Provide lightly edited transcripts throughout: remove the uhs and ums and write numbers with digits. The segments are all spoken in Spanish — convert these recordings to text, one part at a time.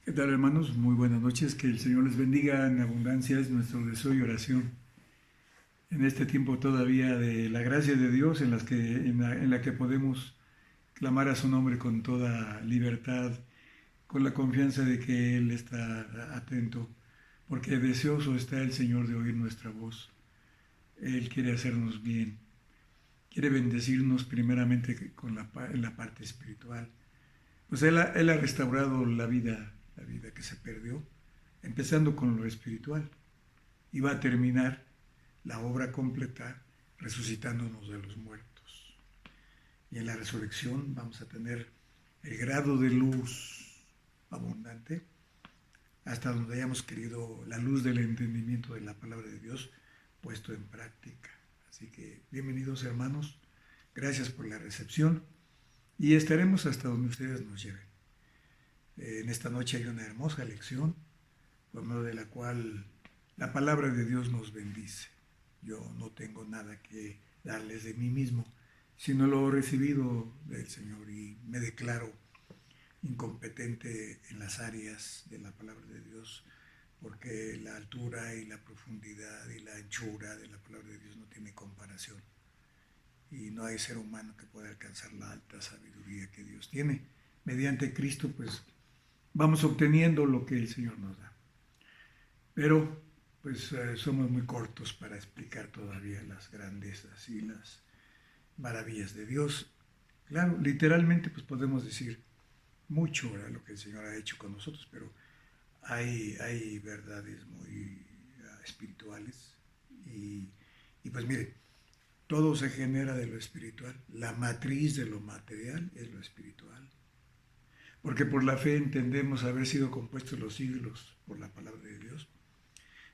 ¿Qué tal, hermanos? Muy buenas noches. Que el Señor les bendiga en abundancia. Es nuestro deseo y oración en este tiempo todavía de la gracia de Dios en la que podemos clamar a su nombre con toda libertad, con la confianza de que Él está atento, porque deseoso está el Señor de oír nuestra voz. Él quiere hacernos bien, quiere bendecirnos primeramente en la parte espiritual. Pues Él ha restaurado la vida que se perdió, empezando con lo espiritual, y va a terminar la obra completa resucitándonos de los muertos. Y en la resurrección vamos a tener el grado de luz abundante hasta donde hayamos querido la luz del entendimiento de la palabra de Dios puesto en práctica. Así que bienvenidos, hermanos, gracias por la recepción y estaremos hasta donde ustedes nos lleven. En esta noche hay una hermosa lección por medio de la cual la palabra de Dios nos bendice. Yo no tengo nada que darles de mí mismo, sino lo recibido del Señor, y me declaro incompetente en las áreas de la palabra de Dios, porque la altura y la profundidad y la anchura de la palabra de Dios no tiene comparación. Y no hay ser humano que pueda alcanzar la alta sabiduría que Dios tiene. Mediante Cristo, pues, vamos obteniendo lo que el Señor nos da. Pero pues somos muy cortos para explicar todavía las grandezas y las maravillas de Dios. Claro, literalmente pues podemos decir mucho era lo que el Señor ha hecho con nosotros, pero hay verdades muy espirituales y pues mire, todo se genera de lo espiritual. La matriz de lo material es lo espiritual. Porque por la fe entendemos haber sido compuestos los siglos por la palabra de Dios,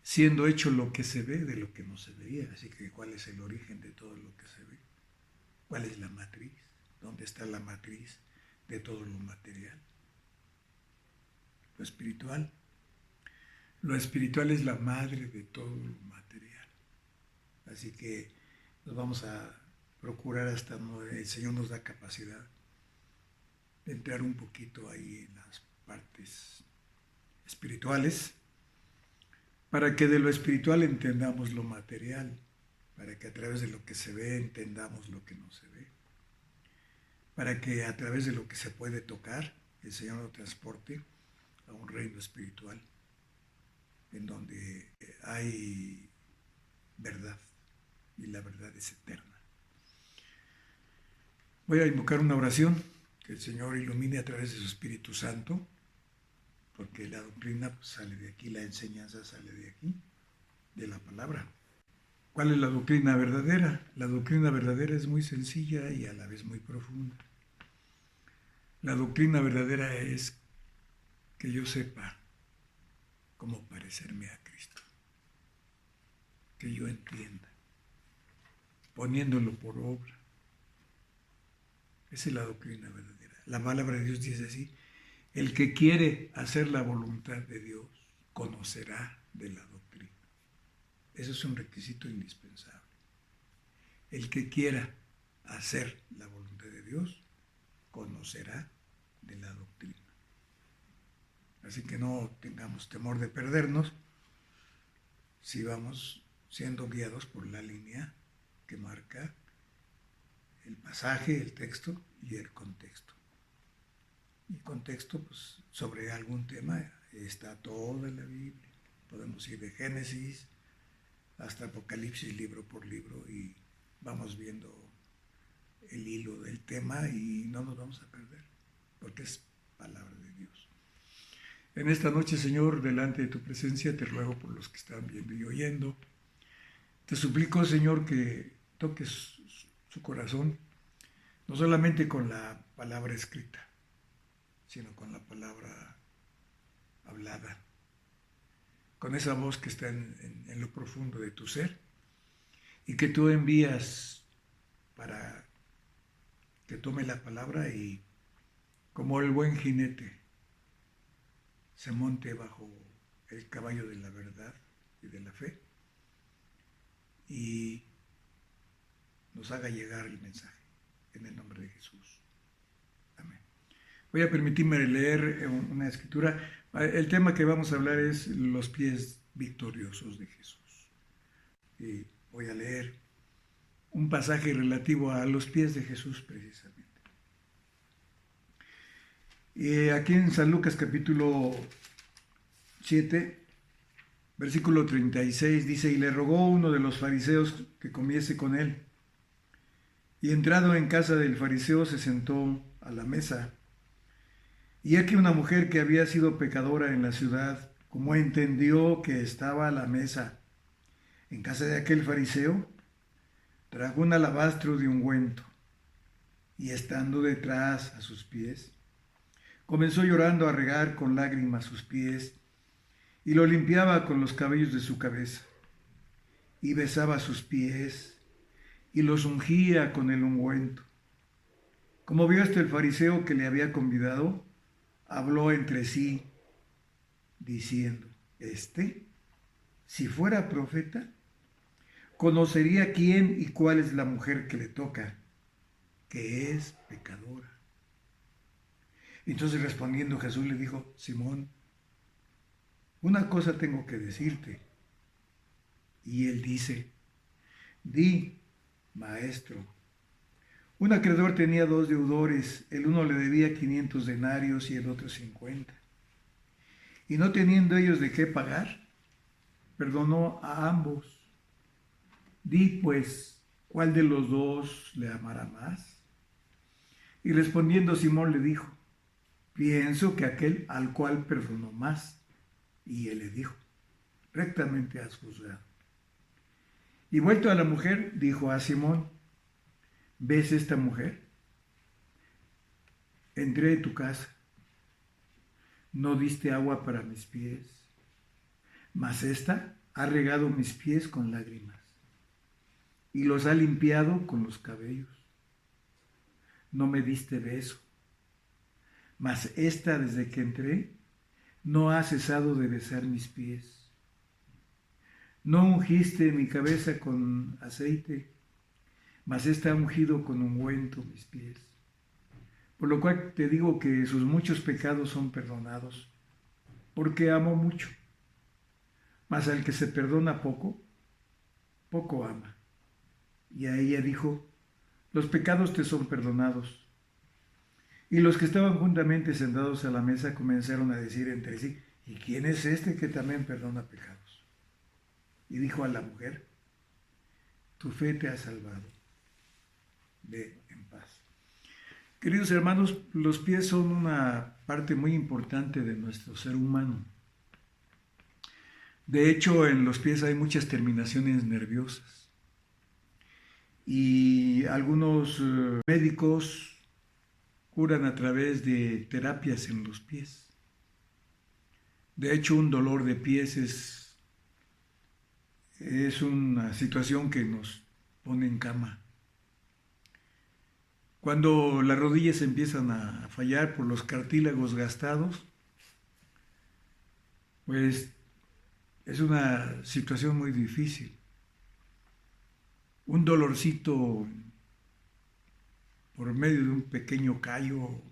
siendo hecho lo que se ve de lo que no se veía. Así que, ¿cuál es el origen de todo lo que se ve? ¿Cuál es la matriz? ¿Dónde está la matriz de todo lo material? Lo espiritual. Lo espiritual es la madre de todo lo material. Así que nos vamos a procurar hasta donde el Señor nos da capacidad de entrar un poquito ahí en las partes espirituales, para que de lo espiritual entendamos lo material, para que a través de lo que se ve entendamos lo que no se ve, para que a través de lo que se puede tocar el Señor nos transporte a un reino espiritual en donde hay verdad y la verdad es eterna. Voy a invocar una oración que el Señor ilumine a través de su Espíritu Santo, porque la doctrina pues, sale de aquí, la enseñanza sale de aquí, de la palabra. ¿Cuál es la doctrina verdadera? La doctrina verdadera es muy sencilla y a la vez muy profunda. La doctrina verdadera es que yo sepa cómo parecerme a Cristo, que yo entienda, poniéndolo por obra. Esa es la doctrina verdadera. La palabra de Dios dice así: el que quiere hacer la voluntad de Dios conocerá de la doctrina. Eso es un requisito indispensable. El que quiera hacer la voluntad de Dios conocerá de la doctrina. Así que no tengamos temor de perdernos si vamos siendo guiados por la línea que marca el pasaje, el texto y el contexto. Y contexto, pues, sobre algún tema está toda la Biblia. Podemos ir de Génesis hasta Apocalipsis, libro por libro, y vamos viendo el hilo del tema y no nos vamos a perder, porque es palabra de Dios. En esta noche, Señor, delante de tu presencia, te ruego por los que están viendo y oyendo. Te suplico, Señor, que toques su corazón, no solamente con la palabra escrita, sino con la palabra hablada, con esa voz que está en lo profundo de tu ser y que tú envías para que tome la palabra y, como el buen jinete, se monte bajo el caballo de la verdad y de la fe y nos haga llegar el mensaje en el nombre de Jesús. Amén. Voy a permitirme leer una escritura El tema que vamos a hablar es los pies victoriosos de Jesús. Y voy a leer un pasaje relativo a los pies de Jesús precisamente. Aquí en San Lucas capítulo 7, versículo 36 dice: y le rogó uno de los fariseos que comiese con él. Y entrado en casa del fariseo se sentó a la mesa. Y aquí una mujer que había sido pecadora en la ciudad, como entendió que estaba a la mesa en casa de aquel fariseo, trajo un alabastro de ungüento, y estando detrás a sus pies, comenzó llorando a regar con lágrimas sus pies, y lo limpiaba con los cabellos de su cabeza, y besaba sus pies, y los ungía con el ungüento. Como vio esto el fariseo que le había convidado, habló entre sí, diciendo: si fuera profeta, conocería quién y cuál es la mujer que le toca, que es pecadora. Entonces respondiendo Jesús le dijo: Simón, una cosa tengo que decirte. Y él dice: di, maestro. Un acreedor tenía 2 deudores, el uno le debía 500 denarios y el otro 50. Y no teniendo ellos de qué pagar, perdonó a ambos. Di pues, ¿cuál de los dos le amará más? Y respondiendo Simón le dijo: pienso que aquel al cual perdonó más. Y él le dijo: rectamente has juzgado. Y vuelto a la mujer, dijo a Simón: ¿ves esta mujer? Entré en tu casa, no diste agua para mis pies, mas ésta ha regado mis pies con lágrimas y los ha limpiado con los cabellos. No me diste beso, mas ésta desde que entré no ha cesado de besar mis pies. No ungiste mi cabeza con aceite, mas ésta ha ungido con ungüento mis pies. Por lo cual te digo que sus muchos pecados son perdonados, porque amó mucho. Mas al que se perdona poco, poco ama. Y a ella dijo: los pecados te son perdonados. Y los que estaban juntamente sentados a la mesa comenzaron a decir entre sí: ¿y quién es este que también perdona pecados? Y dijo a la mujer: tu fe te ha salvado. Ve en paz. Queridos hermanos, los pies son una parte muy importante de nuestro ser humano. De hecho, en los pies hay muchas terminaciones nerviosas. Y algunos médicos curan a través de terapias en los pies. De hecho, un dolor de pies es una situación que nos pone en cama. Cuando las rodillas empiezan a fallar por los cartílagos gastados, pues es una situación muy difícil. Un dolorcito por medio de un pequeño callo, o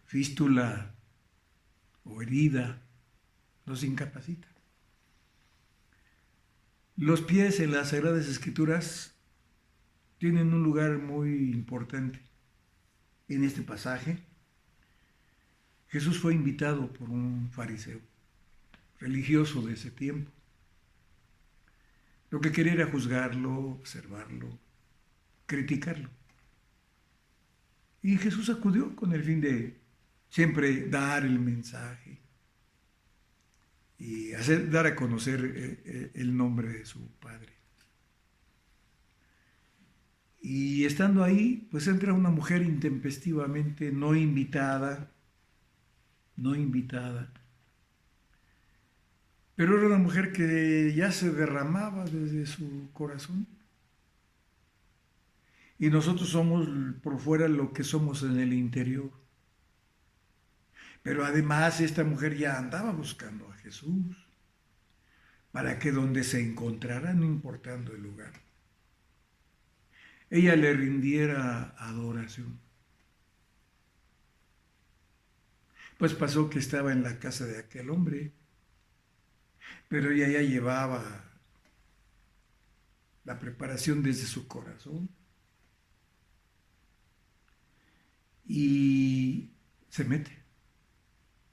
fístula o herida, nos incapacita. Los pies en las Sagradas Escrituras tienen un lugar muy importante. En este pasaje, Jesús fue invitado por un fariseo religioso de ese tiempo. Lo que quería era juzgarlo, observarlo, criticarlo. Y Jesús acudió con el fin de siempre dar el mensaje y dar a conocer el nombre de su Padre. Y estando ahí, pues entra una mujer intempestivamente, no invitada, pero era una mujer que ya se derramaba desde su corazón. Y nosotros somos por fuera lo que somos en el interior. Pero además esta mujer ya andaba buscando a Jesús, para que donde se encontrara, no importando el lugar, ella le rindiera adoración. Pues pasó que estaba en la casa de aquel hombre, pero ella ya llevaba la preparación desde su corazón y se mete.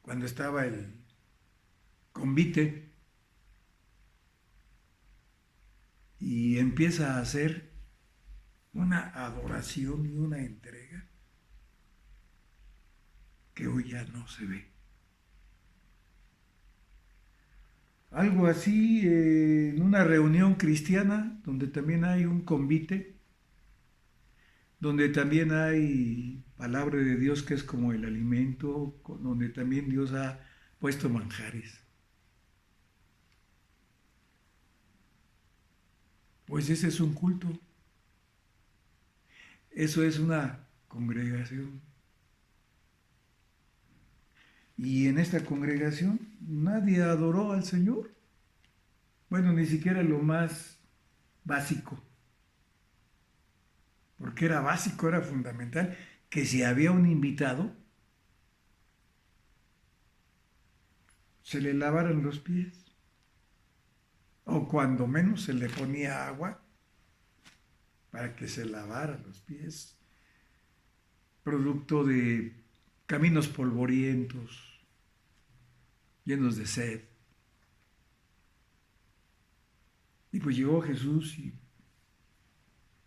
Cuando estaba el convite y empieza a hacer una adoración y una entrega que hoy ya no se ve. Algo así en una reunión cristiana donde también hay un convite, donde también hay palabra de Dios que es como el alimento, donde también Dios ha puesto manjares. Pues ese es un culto, eso es una congregación. Y en esta congregación nadie adoró al Señor. Bueno, ni siquiera lo más básico. Porque era básico, era fundamental, que si había un invitado, se le lavaran los pies. O cuando menos se le ponía agua para que se lavara los pies. Producto de caminos polvorientos, llenos de sed. Y pues llegó Jesús y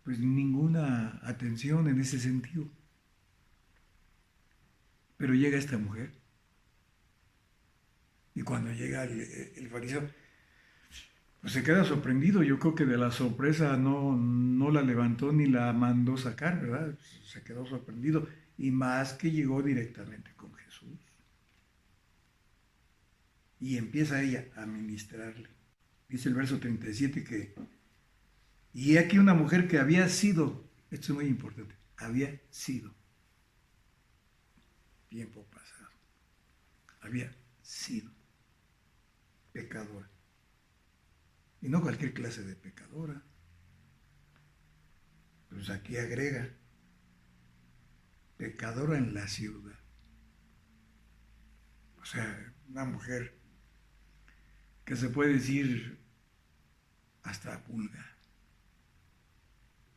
pues ninguna atención en ese sentido. Pero llega esta mujer. Y cuando llega el fariseo, pues se queda sorprendido. Yo creo que de la sorpresa no la levantó ni la mandó sacar, ¿verdad? Se quedó sorprendido. Y más que llegó directamente con Jesús. Y empieza ella a ministrarle. Dice el verso 37 que, y aquí una mujer que había sido, esto es muy importante, había sido, tiempo pasado, había sido pecadora. Y no cualquier clase de pecadora. Pues aquí agrega, pecadora en la ciudad. O sea, una mujer que se puede decir hasta vulgar,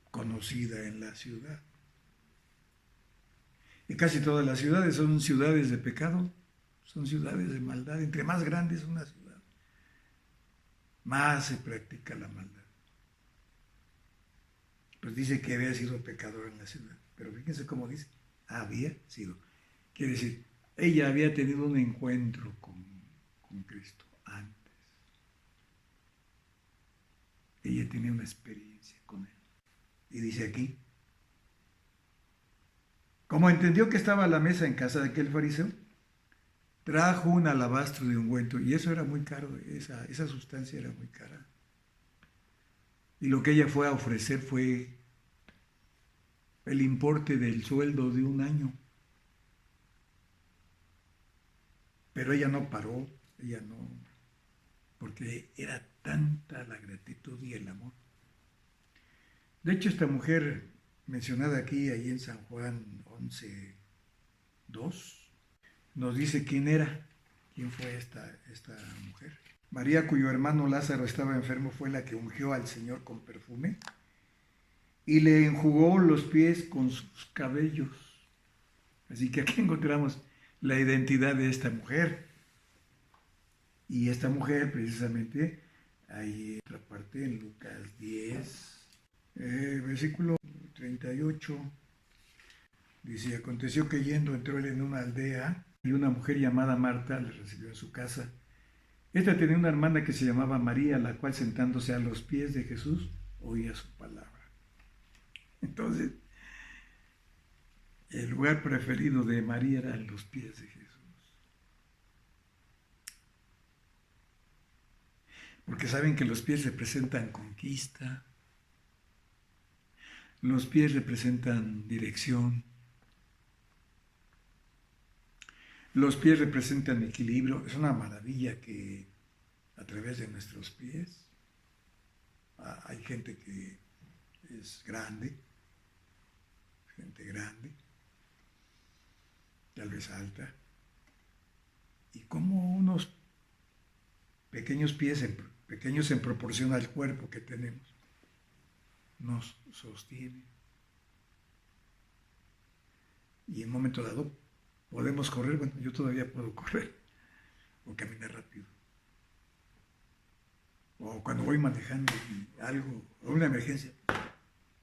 conocida en la ciudad. Y casi todas las ciudades son ciudades de pecado, son ciudades de maldad. Entre más grande es una ciudad, más se practica la maldad. Pues dice que había sido pecador en la ciudad, pero fíjense cómo dice, había sido. Quiere decir, ella había tenido un encuentro con Cristo antes. Ella tenía una experiencia con Él. Y dice aquí, como entendió que estaba a la mesa en casa de aquel fariseo, trajo un alabastro de ungüento, y eso era muy caro, esa sustancia era muy cara. Y lo que ella fue a ofrecer fue el importe del sueldo de un año. Pero ella no paró, ella no, porque era tanta la gratitud y el amor. De hecho, esta mujer mencionada aquí, ahí en San Juan 11:2, nos dice quién era, quién fue esta mujer. María, cuyo hermano Lázaro estaba enfermo, fue la que ungió al Señor con perfume y le enjugó los pies con sus cabellos. Así que aquí encontramos la identidad de esta mujer. Y esta mujer, precisamente, hay otra parte en Lucas 10, versículo 38, dice, aconteció que yendo entró él en una aldea y una mujer llamada Marta le recibió en su casa. Esta tenía una hermana que se llamaba María, la cual sentándose a los pies de Jesús oía su palabra. Entonces, el lugar preferido de María eran los pies de Jesús. Porque saben que los pies representan conquista, los pies representan dirección, los pies representan equilibrio. Es una maravilla que a través de nuestros pies hay gente que es grande, gente grande, tal vez alta, pequeños pies, pequeños en proporción al cuerpo que tenemos, nos sostiene. Y en un momento dado podemos correr, bueno, yo todavía puedo correr o caminar rápido. O cuando voy manejando y algo, o una emergencia,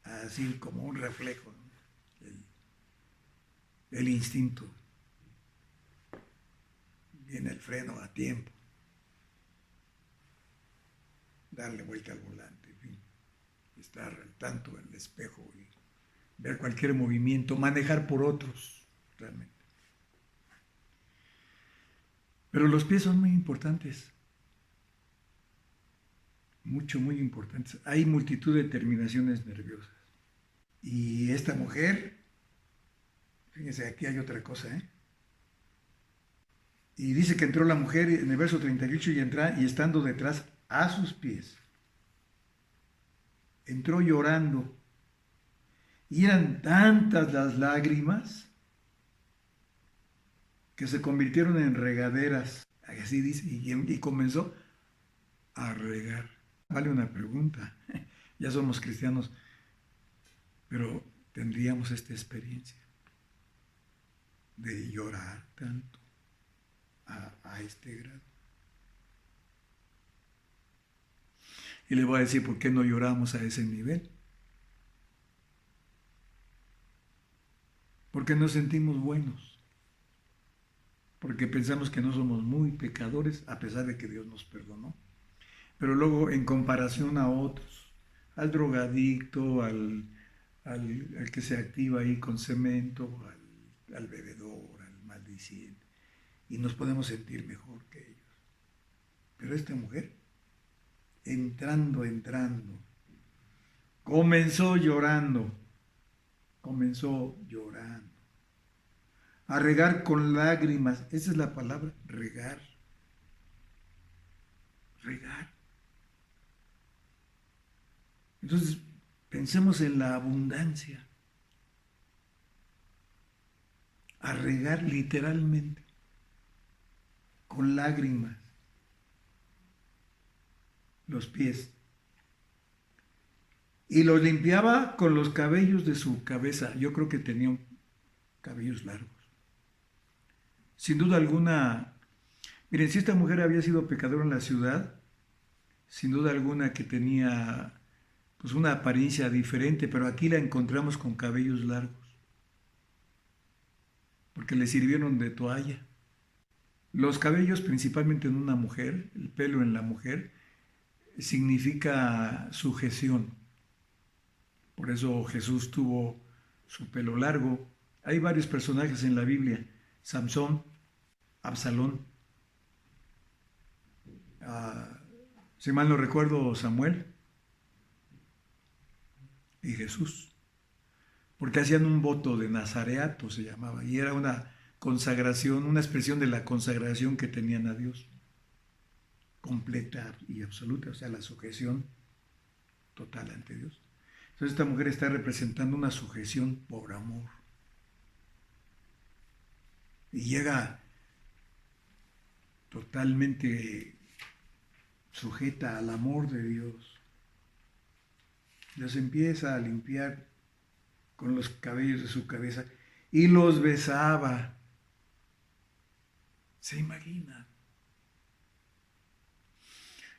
así como un reflejo, ¿no? El instinto. Viene el freno a tiempo. Darle vuelta al volante, en fin. Estar al tanto del espejo y ver cualquier movimiento, manejar por otros, realmente. Pero los pies son muy importantes. Muy importantes. Hay multitud de terminaciones nerviosas. Y esta mujer, fíjense, aquí hay otra cosa, ¿eh? Y dice que entró la mujer en el verso 38 y estando detrás a sus pies, entró llorando. Y eran tantas las lágrimas que se convirtieron en regaderas. Así dice, y comenzó a regar. Vale una pregunta. Ya somos cristianos, pero tendríamos esta experiencia de llorar tanto a este grado. Y le voy a decir por qué no lloramos a ese nivel. Porque nos sentimos buenos. Porque pensamos que no somos muy pecadores, a pesar de que Dios nos perdonó. Pero luego, en comparación a otros, al drogadicto, al que se activa ahí con cemento, al bebedor, al maldiciente, y nos podemos sentir mejor que ellos. Pero esta mujer, entrando, comenzó llorando, a regar con lágrimas. Esa es la palabra, regar. Entonces, pensemos en la abundancia. A regar literalmente, con lágrimas, los pies. Y los limpiaba con los cabellos de su cabeza. Yo creo que tenía cabellos largos. Sin duda alguna, miren, si esta mujer había sido pecadora en la ciudad, sin duda alguna que tenía pues una apariencia diferente, pero aquí la encontramos con cabellos largos, porque le sirvieron de toalla. Los cabellos, principalmente en una mujer, el pelo en la mujer, significa sujeción. Por eso Jesús tuvo su pelo largo. Hay varios personajes en la Biblia: Samson, Absalón, si mal no recuerdo, Samuel y Jesús, porque hacían un voto de nazareato, se llamaba, y era una consagración, una expresión de la consagración que tenían a Dios, completa y absoluta, o sea, la sujeción total ante Dios. Entonces esta mujer está representando una sujeción por amor. Y llega totalmente sujeta al amor de Dios. Dios empieza a limpiar con los cabellos de su cabeza y los besaba. ¿Se imagina?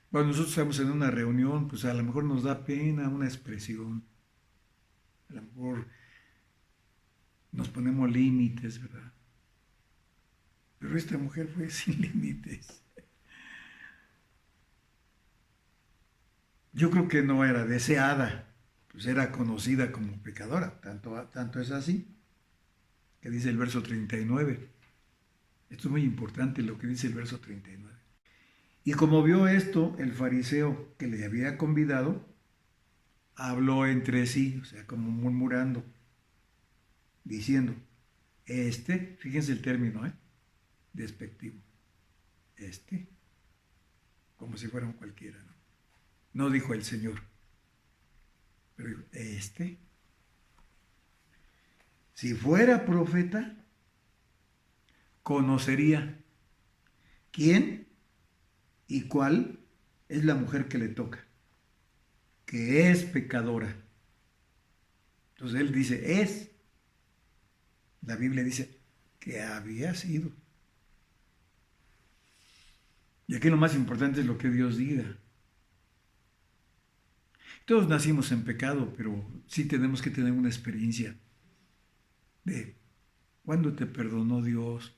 Cuando nosotros estamos en una reunión, pues a lo mejor nos da pena una expresión. A lo mejor nos ponemos límites, ¿verdad? Pero esta mujer fue sin límites. Yo creo que no era deseada, pues era conocida como pecadora. Tanto es así, que dice el verso 39. Esto es muy importante lo que dice el verso 39. Y como vio esto, el fariseo que le había convidado, habló entre sí, o sea, como murmurando, diciendo, fíjense el término, despectivo, como si fuera un cualquiera, ¿no? No dijo el Señor, pero dijo, si fuera profeta, conocería quién ¿Y cuál es la mujer que le toca? Que es pecadora. Entonces él dice, es. La Biblia dice que había sido. Y aquí lo más importante es lo que Dios diga. Todos nacimos en pecado, pero sí tenemos que tener una experiencia de cuándo te perdonó Dios,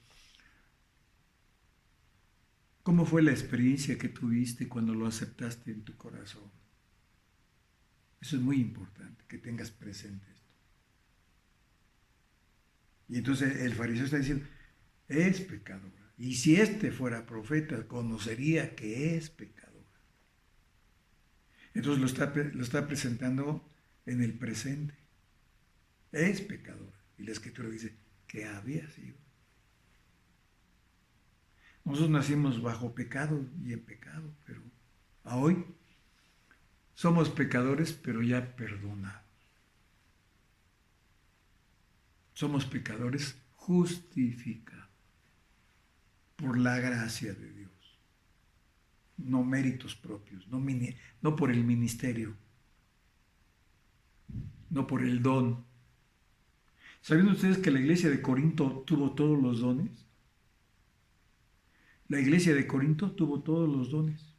cómo fue la experiencia que tuviste cuando lo aceptaste en tu corazón. Eso es muy importante, que tengas presente esto. Y entonces el fariseo está diciendo, es pecadora. Y si éste fuera profeta, conocería que es pecadora. Entonces lo está presentando en el presente. Es pecadora. Y la escritura dice que había sido. Nosotros nacimos bajo pecado y en pecado, pero hoy somos pecadores, pero ya perdonados. Somos pecadores justificados por la gracia de Dios. No méritos propios, no por el ministerio, no por el don. ¿Saben ustedes que la iglesia de Corinto tuvo todos los dones? La iglesia de Corinto tuvo todos los dones.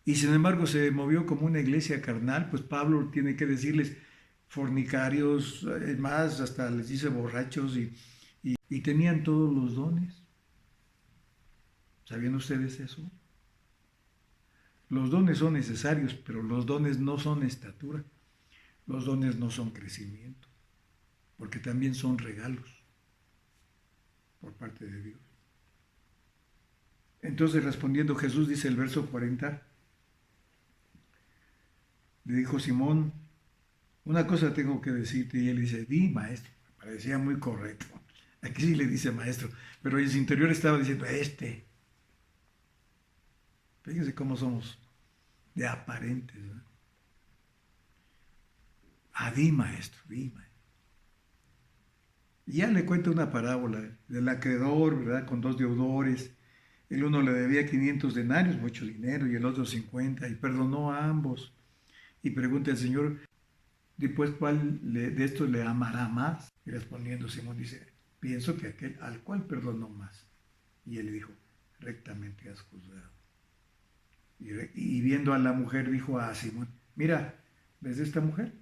Y sin embargo se movió como una iglesia carnal, pues Pablo tiene que decirles fornicarios, más, hasta les dice borrachos y tenían todos los dones. ¿Sabían ustedes eso? Los dones son necesarios, pero los dones no son estatura. Los dones no son crecimiento, porque también son regalos por parte de Dios. Entonces respondiendo Jesús, dice el verso 40, le dijo Simón, una cosa tengo que decirte, y él dice, di maestro, me parecía muy correcto. Aquí sí le dice maestro, pero en su interior estaba diciendo, Fíjense cómo somos de aparentes, ¿verdad? Di maestro, di maestro. Y ya le cuenta una parábola del acreedor, ¿verdad? Con dos deudores. El uno le debía 500 denarios, mucho dinero, y el otro 50, y perdonó a ambos. Y pregunta al Señor, después, ¿cuál de estos le amará más? Y respondiendo Simón dice, pienso que aquel al cual perdonó más. Y él le dijo, rectamente has juzgado. Y viendo a la mujer dijo a Simón, mira, ¿ves esta mujer?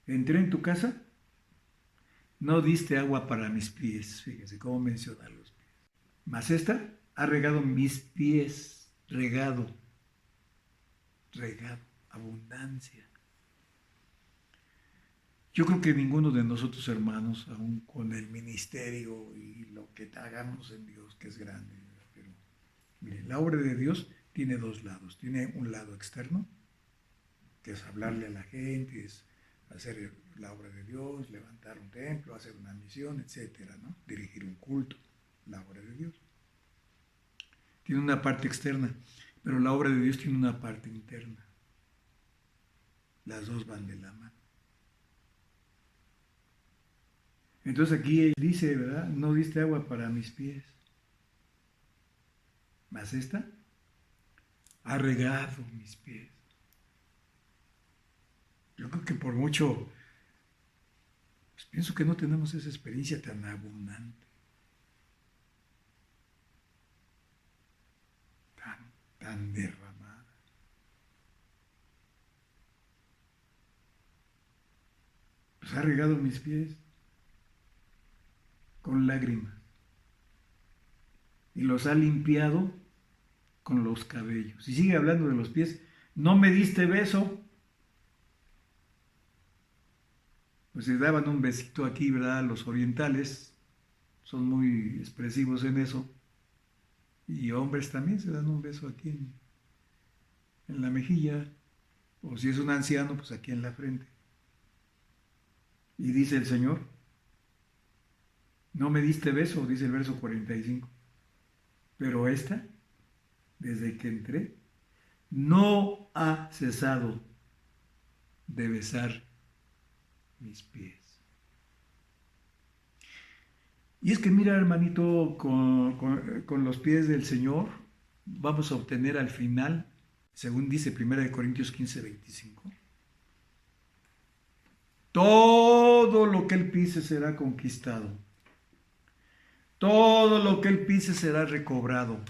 Entré en tu casa, no diste agua para mis pies. Fíjense cómo menciona los pies. Mas esta ha regado mis pies, regado, abundancia. Yo creo que ninguno de nosotros, hermanos, aún con el ministerio y lo que hagamos en Dios, que es grande, pero miren, la obra de Dios tiene dos lados. Tiene un lado externo, que es hablarle a la gente, es hacer la obra de Dios, levantar un templo, hacer una misión, etcétera, ¿no? Dirigir un culto, la obra de Dios. Tiene una parte externa, pero la obra de Dios tiene una parte interna. Las dos van de la mano. Entonces aquí él dice, ¿verdad? No diste agua para mis pies. Mas esta ha regado mis pies. Yo creo que por mucho, pues pienso que no tenemos esa experiencia tan abundante, tan derramada. Pues ha regado mis pies con lágrimas y los ha limpiado con los cabellos. Y sigue hablando de los pies. No me diste beso. Pues se daban un besito aquí, ¿verdad? Los orientales son muy expresivos en eso. Y hombres también se dan un beso aquí en la mejilla. O si es un anciano, pues aquí en la frente. Y dice el Señor, no me diste beso, dice el verso 45. Pero esta, desde que entré, no ha cesado de besar mis pies. Y es que mira, hermanito, con los pies del Señor vamos a obtener al final, según dice 1 Corintios 15:25, todo lo que Él pise será conquistado. Todo lo que Él pise será recobrado.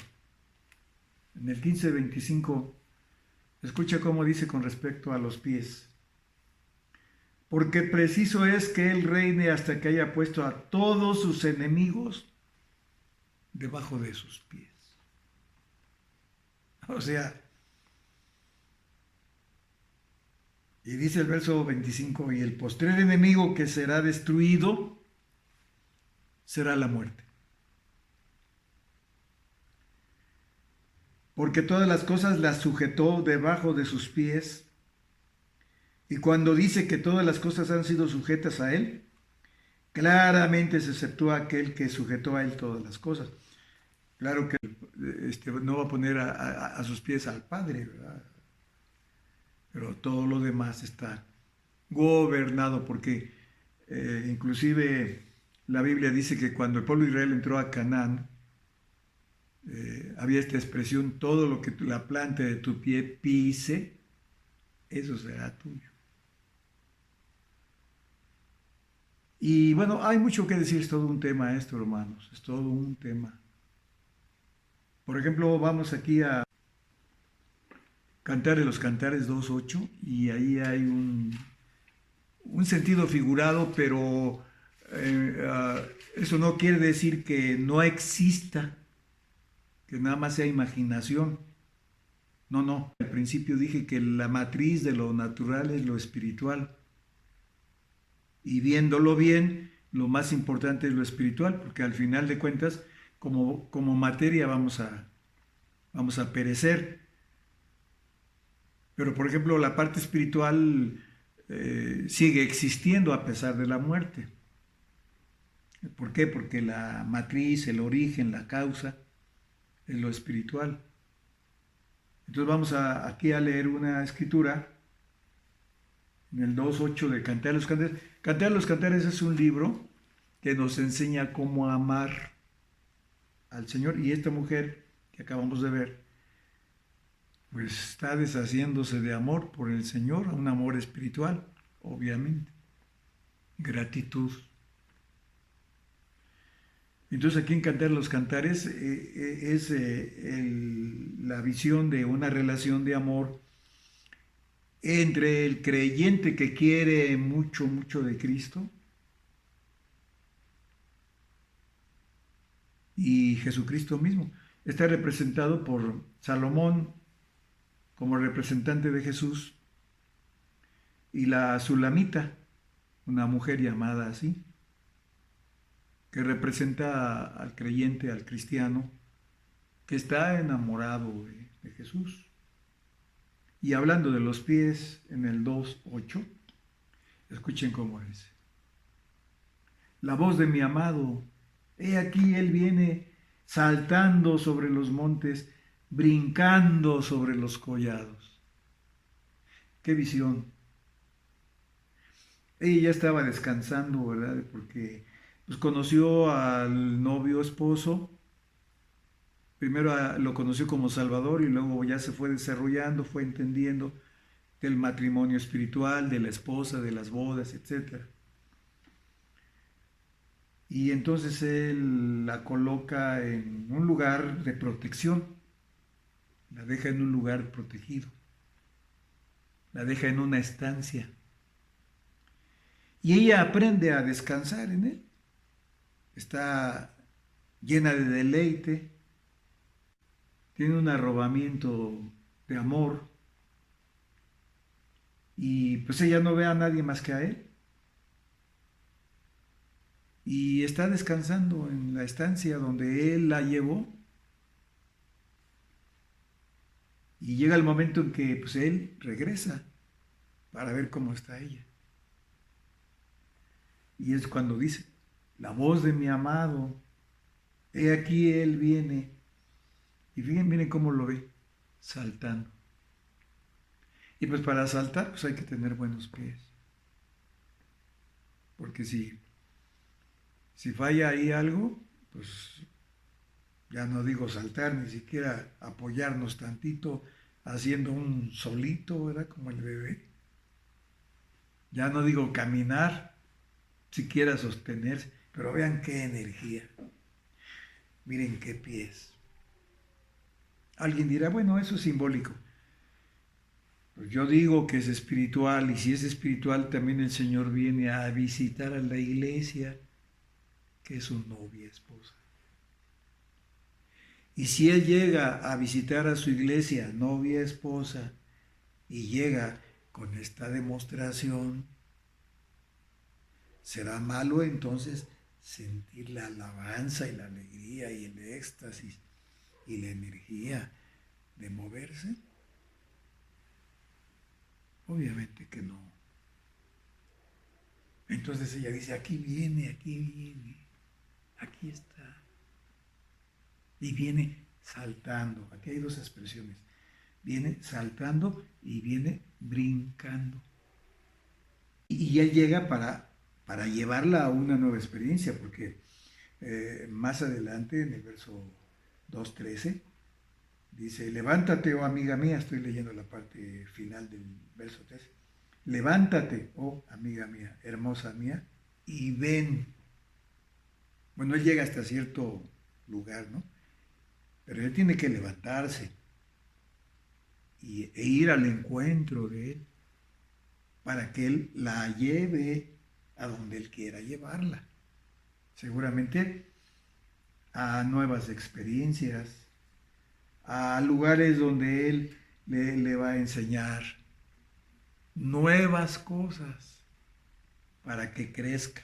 En el 15:25, escucha cómo dice con respecto a los pies. Porque preciso es que Él reine hasta que haya puesto a todos sus enemigos debajo de sus pies. O sea, y dice el verso 25, y el postrer enemigo que será destruido será la muerte. Porque todas las cosas las sujetó debajo de sus pies. Y cuando dice que todas las cosas han sido sujetas a Él, claramente se exceptúa aquel que sujetó a Él todas las cosas. Claro que no va a poner a sus pies al Padre, ¿verdad? Pero todo lo demás está gobernado porque inclusive la Biblia dice que cuando el pueblo de Israel entró a Canaán, había esta expresión: todo lo que la planta de tu pie pise, eso será tuyo. Y bueno, hay mucho que decir, es todo un tema esto, hermanos, es todo un tema. Por ejemplo, vamos aquí a Cantar de los Cantares 2:8 y ahí hay un sentido figurado, pero eso no quiere decir que no exista, que nada más sea imaginación. No, no. Al principio dije que la matriz de lo natural es lo espiritual. Y viéndolo bien, lo más importante es lo espiritual, porque al final de cuentas, como materia vamos a perecer. Pero por ejemplo, la parte espiritual sigue existiendo a pesar de la muerte. ¿Por qué? Porque la matriz, el origen, la causa es lo espiritual. Entonces vamos aquí a leer una escritura en el 2:8 de Cantar de los Cantares. Cantar de los Cantares es un libro que nos enseña cómo amar al Señor, y esta mujer que acabamos de ver pues está deshaciéndose de amor por el Señor, un amor espiritual, obviamente, gratitud. Entonces aquí en Cantar los Cantares es la visión de una relación de amor entre el creyente que quiere mucho, mucho de Cristo y Jesucristo mismo. Está representado por Salomón como representante de Jesús y la Sulamita, una mujer llamada así, que representa al creyente, al cristiano, que está enamorado de Jesús. Y hablando de los pies, en el 2:8, escuchen cómo es. La voz de mi amado, he aquí él viene saltando sobre los montes, brincando sobre los collados. ¡Qué visión! Ella ya estaba descansando, ¿verdad? Porque pues, conoció al novio esposo. Primero lo conoció como Salvador y luego ya se fue desarrollando, fue entendiendo del matrimonio espiritual, de la esposa, de las bodas, etc. Y entonces él la coloca en un lugar de protección, la deja en un lugar protegido, la deja en una estancia. Y ella aprende a descansar en él. Está llena de deleite, tiene un arrobamiento de amor, y pues ella no ve a nadie más que a él. Y está descansando en la estancia donde él la llevó. Y llega el momento en que pues, él regresa para ver cómo está ella. Y es cuando dice, la voz de mi amado, he aquí él viene. Y fíjense, miren cómo lo ve, saltando. Y pues para saltar pues hay que tener buenos pies. Porque si Si falla ahí algo, pues ya no digo saltar, ni siquiera apoyarnos tantito haciendo un solito, ¿verdad? Como el bebé. Ya no digo caminar, siquiera sostenerse, pero vean qué energía, miren qué pies. Alguien dirá, bueno, eso es simbólico. Pues yo digo que es espiritual, y si es espiritual también el Señor viene a visitar a la iglesia, que es su novia esposa. Y si Él llega a visitar a su iglesia, novia esposa, y llega con esta demostración, ¿será malo entonces sentir la alabanza y la alegría y el éxtasis y la energía de moverse? Obviamente que no. Entonces ella dice, aquí viene, aquí está. Y viene saltando. Aquí hay dos expresiones. Viene saltando y viene brincando. Y él llega para llevarla a una nueva experiencia, porque más adelante, en el verso 2:13, dice, levántate, oh amiga mía, estoy leyendo la parte final del verso 13, levántate, oh amiga mía, hermosa mía, y ven. Bueno, él llega hasta cierto lugar, ¿no? Pero él tiene que levantarse e ir al encuentro de él para que él la lleve a donde él quiera llevarla. Seguramente a nuevas experiencias, a lugares donde él le va a enseñar nuevas cosas para que crezca.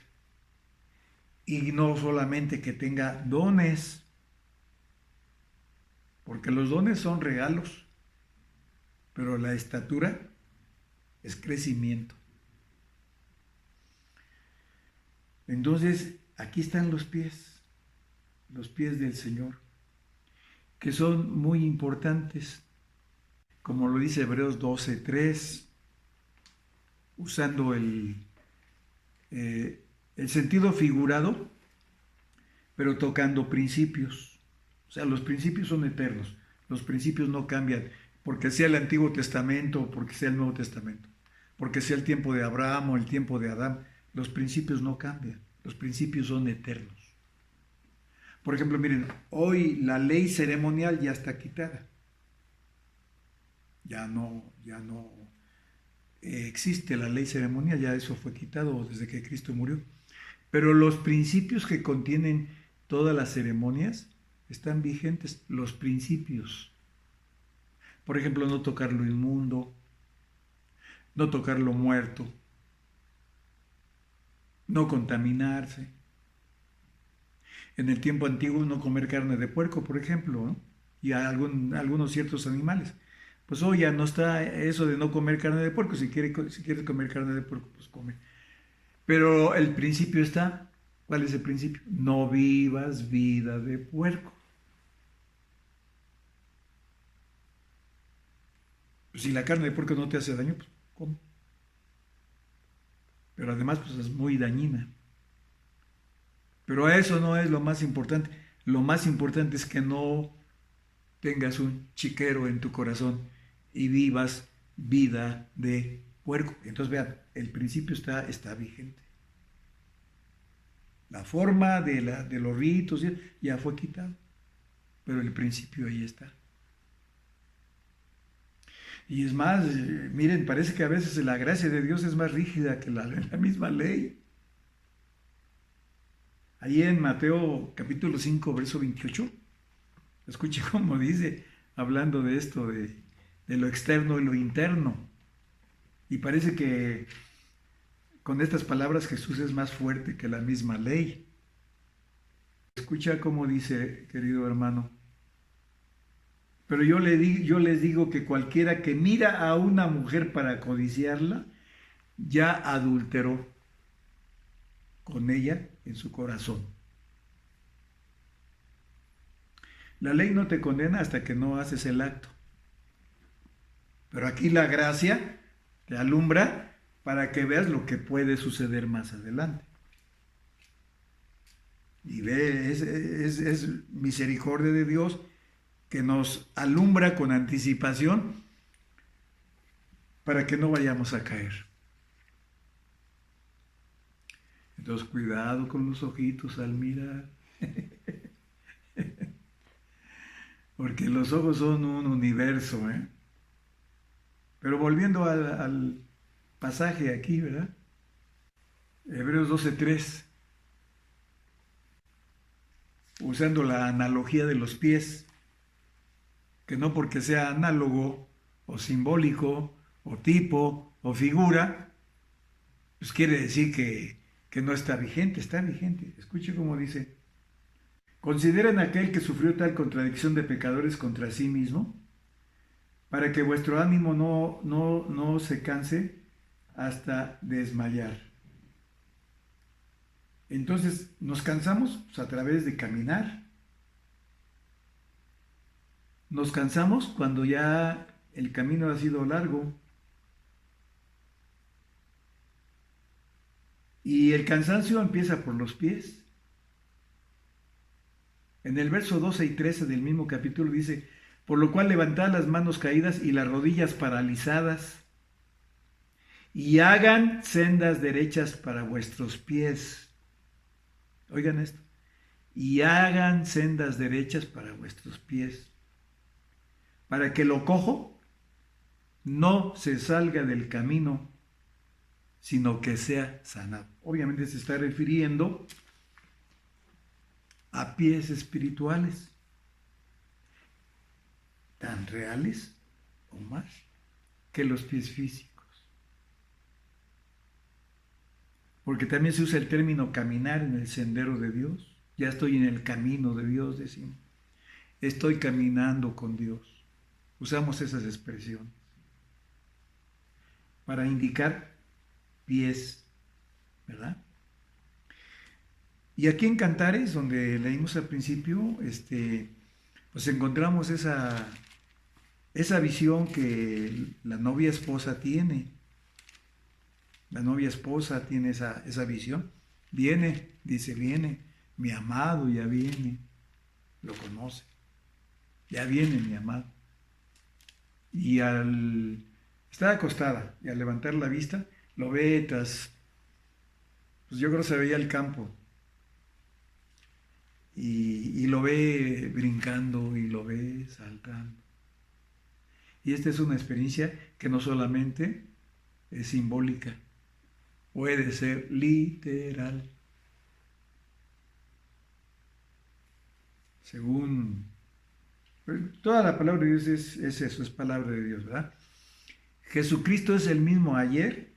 Y no solamente que tenga dones, porque los dones son regalos, pero la estatura es crecimiento. Entonces, aquí están los pies del Señor, que son muy importantes, como lo dice Hebreos 12:3, usando el sentido figurado, pero tocando principios. O sea, los principios son eternos, los principios no cambian, porque sea el Antiguo Testamento o porque sea el Nuevo Testamento, porque sea el tiempo de Abraham o el tiempo de Adán, los principios no cambian, los principios son eternos. Por ejemplo, miren, hoy la ley ceremonial ya está quitada. Ya no existe la ley ceremonial, ya eso fue quitado desde que Cristo murió. Pero los principios que contienen todas las ceremonias están vigentes, los principios. Por ejemplo, no tocar lo inmundo, no tocar lo muerto, no contaminarse. En el tiempo antiguo no comer carne de puerco, por ejemplo, ¿no? Y algunos ciertos animales. Pues hoy ya no está eso de no comer carne de puerco. Si quieres comer carne de puerco, pues come. Pero el principio está. ¿Cuál es el principio? No vivas vida de puerco. Pues si la carne de puerco no te hace daño, pues come. Pero además pues es muy dañina. Pero eso no es lo más importante. Lo más importante es que no tengas un chiquero en tu corazón y vivas vida de puerco. Entonces vean, el principio está vigente. La forma de los ritos ya fue quitada, pero el principio ahí está. Y es más, miren, parece que a veces la gracia de Dios es más rígida que la misma ley. Ahí en Mateo capítulo 5, verso 28, escuche cómo dice, hablando de esto, de lo externo y lo interno. Y parece que con estas palabras Jesús es más fuerte que la misma ley. Escucha cómo dice, querido hermano. Pero yo les digo que cualquiera que mira a una mujer para codiciarla, ya adulteró con ella en su corazón. La ley no te condena hasta que no haces el acto. Pero aquí la gracia te alumbra para que veas lo que puede suceder más adelante. Y ve, es misericordia de Dios que nos alumbra con anticipación para que no vayamos a caer. Entonces, cuidado con los ojitos al mirar, porque los ojos son un universo, ¿eh? Pero volviendo al pasaje aquí, ¿verdad? Hebreos 12:3, usando la analogía de los pies, que no porque sea análogo o simbólico o tipo o figura, pues quiere decir que no está vigente, está vigente. Escuche cómo dice: consideren aquel que sufrió tal contradicción de pecadores contra sí mismo, para que vuestro ánimo no se canse hasta desmayar. Entonces, nos cansamos pues, a través de caminar. Nos cansamos cuando ya el camino ha sido largo. Y el cansancio empieza por los pies. En el verso 12 y 13 del mismo capítulo dice: por lo cual levantad las manos caídas y las rodillas paralizadas, y hagan sendas derechas para vuestros pies. Oigan esto: y hagan sendas derechas para vuestros pies, para que lo cojo no se salga del camino, sino que sea sanado. Obviamente se está refiriendo a pies espirituales, tan reales o más que los pies físicos. Porque también se usa el término caminar en el sendero de Dios. Ya estoy en el camino de Dios, decimos. Estoy caminando con Dios. Usamos esas expresiones para indicar pies, ¿verdad? Y aquí en Cantares, donde leímos al principio, pues encontramos esa visión que la novia esposa tiene. La novia esposa tiene esa visión. Viene, dice, viene, mi amado ya viene, lo conoce. Ya viene mi amado. Y al estar acostada y al levantar la vista, lo ve pues yo creo que se veía el campo. Y lo ve brincando y lo ve saltando. Y esta es una experiencia que no solamente es simbólica, puede ser literal. Según toda la palabra de Dios es eso, es palabra de Dios, ¿verdad? Jesucristo es el mismo ayer,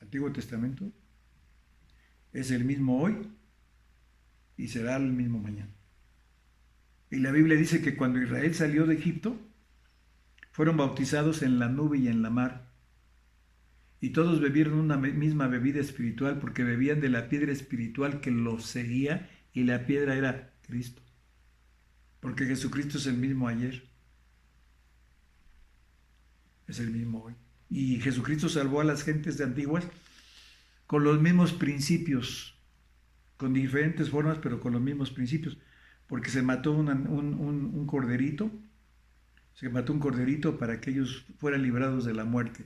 Antiguo Testamento, es el mismo hoy y será el mismo mañana. Y la Biblia dice que cuando Israel salió de Egipto, fueron bautizados en la nube y en la mar. Y todos bebieron una misma bebida espiritual porque bebían de la piedra espiritual que los seguía, y la piedra era Cristo. Porque Jesucristo es el mismo ayer, es el mismo hoy. Y Jesucristo salvó a las gentes de antiguas con los mismos principios, con diferentes formas, pero con los mismos principios. Porque se mató un corderito, para que ellos fueran librados de la muerte.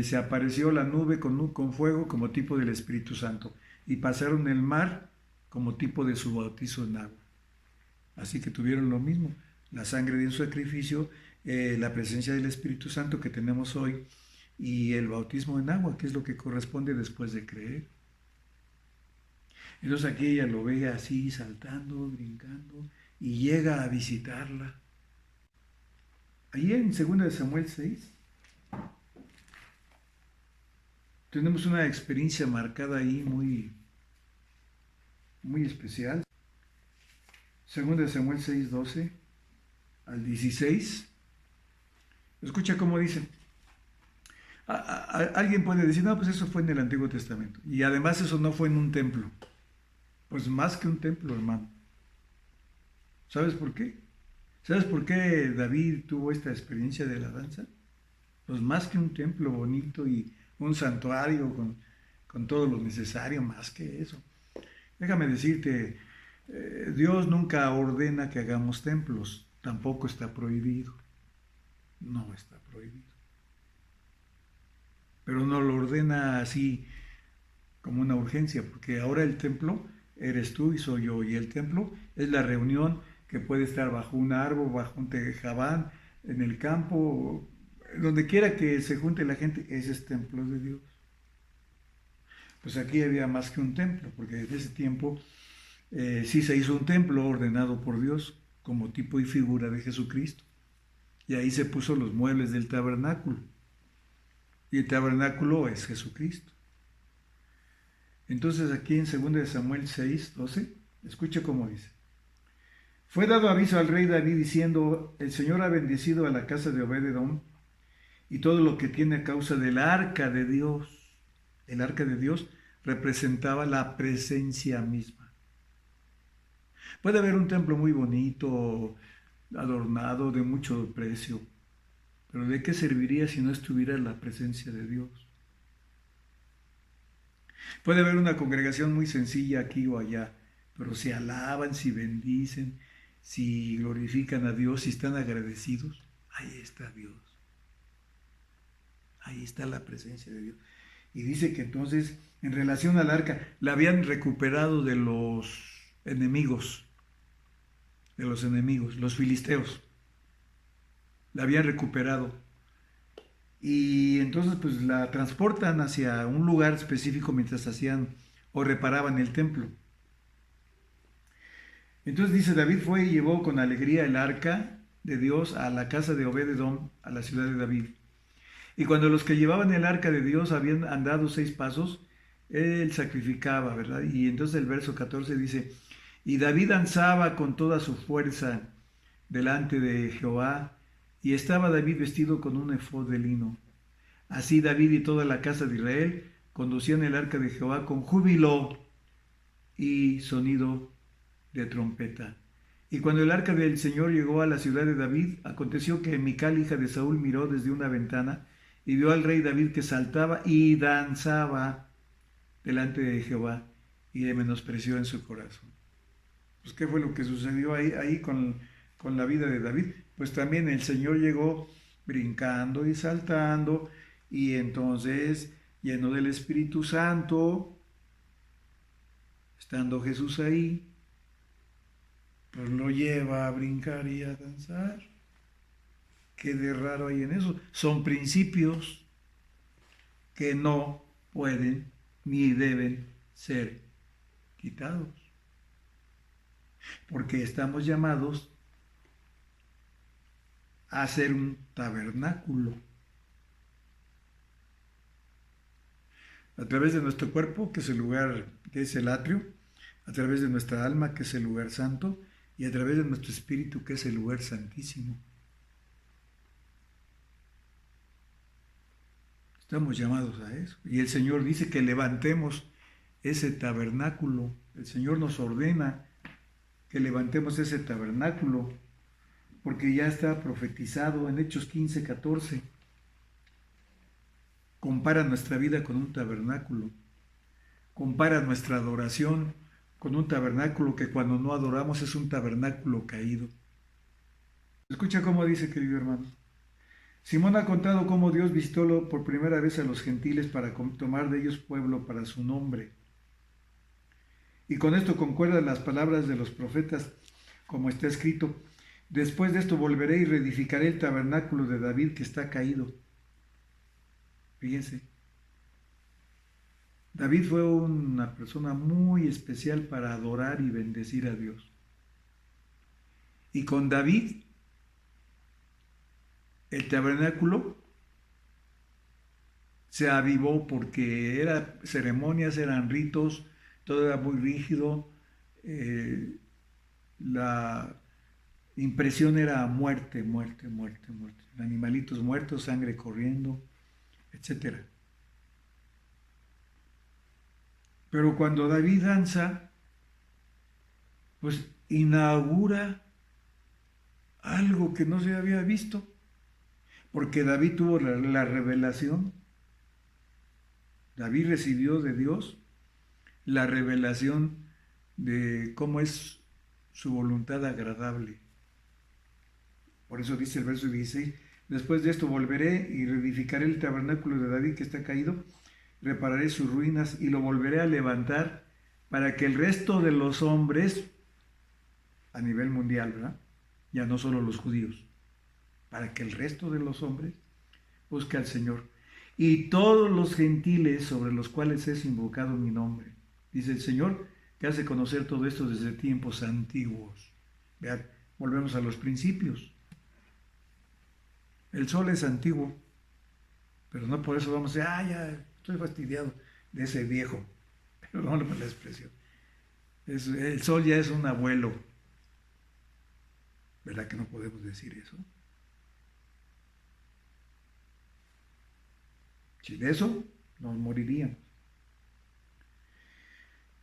Se apareció la nube con fuego como tipo del Espíritu Santo, y pasaron el mar como tipo de su bautizo en agua. Así que tuvieron lo mismo, la sangre de un sacrificio, la presencia del Espíritu Santo que tenemos hoy, y el bautismo en agua, que es lo que corresponde después de creer. Entonces aquí ella lo ve así, saltando, brincando, y llega a visitarla. Allí en 2 Samuel 6 tenemos una experiencia marcada ahí muy, muy especial. 2 Samuel 6, 12 al 16. Escucha cómo dice. Alguien puede decir, no, pues eso fue en el Antiguo Testamento. Y además eso no fue en un templo. Pues más que un templo, hermano. ¿Sabes por qué? ¿Sabes por qué David tuvo esta experiencia de la danza? Pues más que un templo bonito y un santuario con todo lo necesario, más que eso. Déjame decirte, Dios nunca ordena que hagamos templos, tampoco está prohibido, no está prohibido. Pero no lo ordena así como una urgencia, porque ahora el templo eres tú y soy yo, y el templo es la reunión que puede estar bajo un árbol, bajo un tejabán, en el campo, donde quiera que se junte la gente, ese es templo de Dios. Pues aquí había más que un templo, porque en ese tiempo sí se hizo un templo ordenado por Dios como tipo y figura de Jesucristo. Y ahí se puso los muebles del tabernáculo. Y el tabernáculo es Jesucristo. Entonces aquí en 2 Samuel 6:12, escucha cómo dice. Fue dado aviso al rey David diciendo, el Señor ha bendecido a la casa de Obed-edom y todo lo que tiene a causa del arca de Dios. El arca de Dios representaba la presencia misma. Puede haber un templo muy bonito, adornado, de mucho precio, pero ¿de qué serviría si no estuviera la presencia de Dios? Puede haber una congregación muy sencilla aquí o allá, pero si alaban, si bendicen, si glorifican a Dios, si están agradecidos, ahí está Dios. Ahí está la presencia de Dios. Y dice que entonces, en relación al arca, la habían recuperado de los enemigos, los filisteos. La habían recuperado. Y entonces pues la transportan hacia un lugar específico mientras hacían o reparaban el templo. Entonces dice, David fue y llevó con alegría el arca de Dios a la casa de Obed-edom, a la ciudad de David. Y cuando los que llevaban el arca de Dios habían andado 6 pasos, él sacrificaba, ¿verdad? Y entonces el verso 14 dice, y David danzaba con toda su fuerza delante de Jehová, y estaba David vestido con un efod de lino. Así David y toda la casa de Israel conducían el arca de Jehová con júbilo y sonido de trompeta. Y cuando el arca del Señor llegó a la ciudad de David, aconteció que Mical, hija de Saúl, miró desde una ventana y vio al rey David que saltaba y danzaba delante de Jehová, y le menospreció en su corazón. Pues, ¿qué fue lo que sucedió ahí con la vida de David? Pues también el Señor llegó brincando y saltando, y entonces, lleno del Espíritu Santo, estando Jesús ahí, pues lo lleva a brincar y a danzar. ¿Qué de raro hay en eso? Son principios que no pueden ni deben ser quitados. Porque estamos llamados a ser un tabernáculo. A través de nuestro cuerpo, que es el lugar, que es el atrio, a través de nuestra alma, que es el lugar santo, y a través de nuestro espíritu, que es el lugar santísimo. Estamos llamados a eso. Y el Señor dice que levantemos ese tabernáculo. El Señor nos ordena que levantemos ese tabernáculo, porque ya está profetizado en Hechos 15:14. Compara nuestra vida con un tabernáculo. Compara nuestra adoración con un tabernáculo que cuando no adoramos es un tabernáculo caído. Escucha cómo dice, querido hermano. Simón ha contado cómo Dios visitó por primera vez a los gentiles para tomar de ellos pueblo para su nombre. Y con esto concuerdan las palabras de los profetas, como está escrito: después de esto volveré y reedificaré el tabernáculo de David que está caído. Fíjense, David fue una persona muy especial para adorar y bendecir a Dios. Y con David, el tabernáculo se avivó porque eran ceremonias, eran ritos, todo era muy rígido, la impresión era muerte, muerte, muerte, muerte. Animalitos muertos, sangre corriendo, etc. Pero cuando David danza, pues inaugura algo que no se había visto, porque David tuvo la revelación. David recibió de Dios la revelación de cómo es su voluntad agradable. Por eso dice el verso 16, después de esto volveré y reedificaré el tabernáculo de David que está caído, repararé sus ruinas y lo volveré a levantar para que el resto de los hombres, a nivel mundial, ¿verdad? Ya no solo los judíos, para que el resto de los hombres busque al Señor. Y todos los gentiles sobre los cuales es invocado mi nombre. Dice el Señor, que hace conocer todo esto desde tiempos antiguos. Vean, volvemos a los principios. El sol es antiguo, pero no por eso vamos a decir, ya estoy fastidiado de ese viejo. Perdón por la expresión. El sol ya es un abuelo. ¿Verdad que no podemos decir eso? Sin eso, nos moriríamos.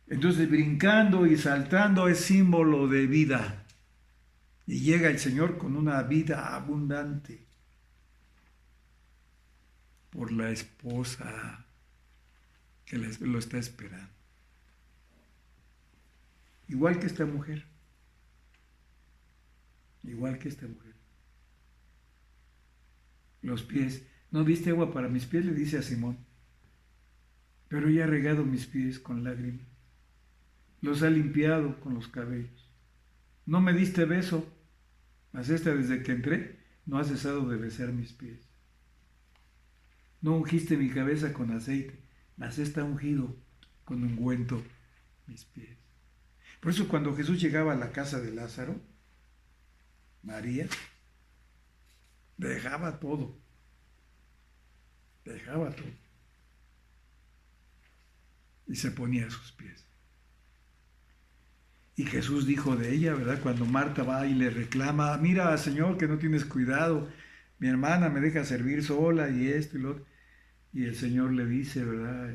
Entonces, brincando y saltando es símbolo de vida. Y llega el Señor con una vida abundante por la esposa que lo está esperando. Igual que esta mujer. Igual que esta mujer. Los pies. ¿No diste agua para mis pies? Le dice a Simón. Pero ella ha regado mis pies con lágrimas. Los ha limpiado con los cabellos. No me diste beso, mas esta desde que entré no ha cesado de besar mis pies. No ungiste mi cabeza con aceite, mas esta ha ungido con ungüento mis pies. Por eso cuando Jesús llegaba a la casa de Lázaro, María dejaba todo. Dejaba todo. Y se ponía a sus pies. Y Jesús dijo de ella, ¿verdad? Cuando Marta va y le reclama, mira, Señor, que no tienes cuidado, mi hermana me deja servir sola y esto y lo otro. Y el Señor le dice, ¿verdad?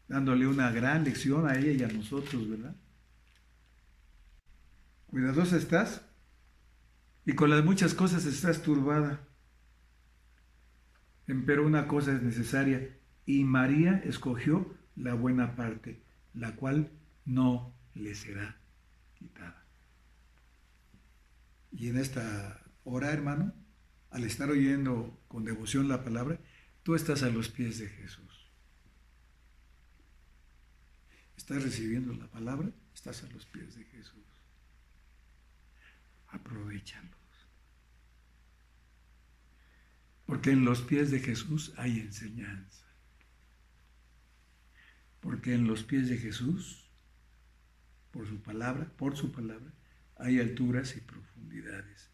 Dándole una gran lección a ella y a nosotros, ¿verdad? Cuidadosa estás y con las muchas cosas estás turbada. Empero una cosa es necesaria y María escogió la buena parte, la cual no le será quitada. Y en esta hora, hermano, al estar oyendo con devoción la palabra, tú estás a los pies de Jesús. Estás recibiendo la palabra, estás a los pies de Jesús. Aprovéchalos. Porque en los pies de Jesús hay enseñanza. Porque en los pies de Jesús, por su palabra, hay alturas y profundidades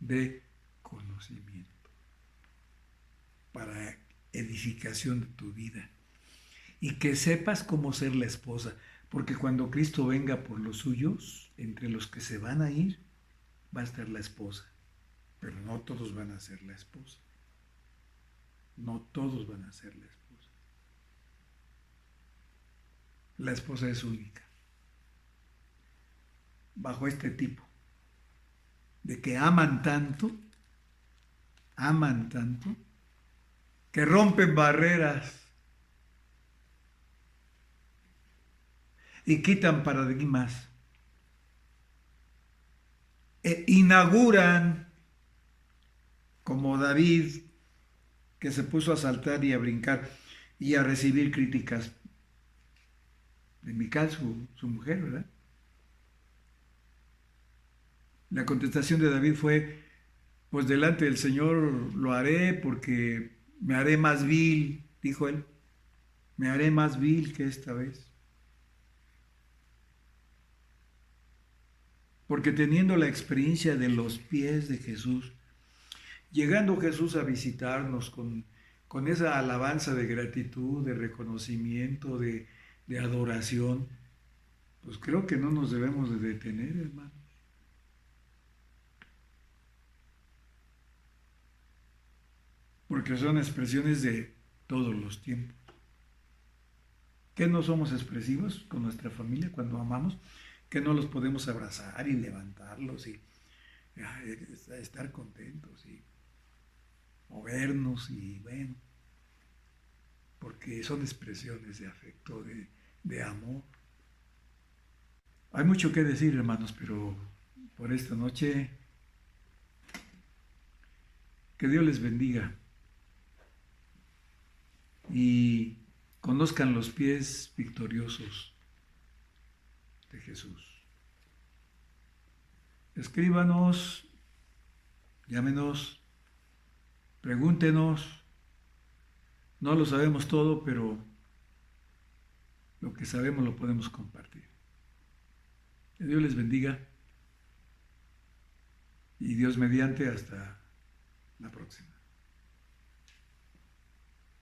de conocimiento para edificación de tu vida. Y que sepas cómo ser la esposa, porque cuando Cristo venga por los suyos, entre los que se van a ir, va a estar la esposa. Pero no todos van a ser la esposa. No todos van a ser la esposa. La esposa es única. Bajo este tipo, de que aman tanto, que rompen barreras y quitan paradigmas, e inauguran, como David, que se puso a saltar y a brincar y a recibir críticas de Mical, su mujer, ¿verdad? La contestación de David fue, pues delante del Señor lo haré porque me haré más vil, dijo él, me haré más vil que esta vez. Porque teniendo la experiencia de los pies de Jesús, llegando Jesús a visitarnos con esa alabanza de gratitud, de reconocimiento, de adoración, pues creo que no nos debemos de detener, hermanos. Porque son expresiones de todos los tiempos. ¿Que no somos expresivos con nuestra familia cuando amamos? ¿Que no los podemos abrazar y levantarlos y estar contentos y movernos y bueno? Porque son expresiones de afecto, de amor. Hay mucho que decir, hermanos, pero por esta noche, que Dios les bendiga y conozcan los pies victoriosos de Jesús. Escríbanos, llámenos, pregúntenos. No lo sabemos todo, pero lo que sabemos lo podemos compartir. Que Dios les bendiga y Dios mediante hasta la próxima.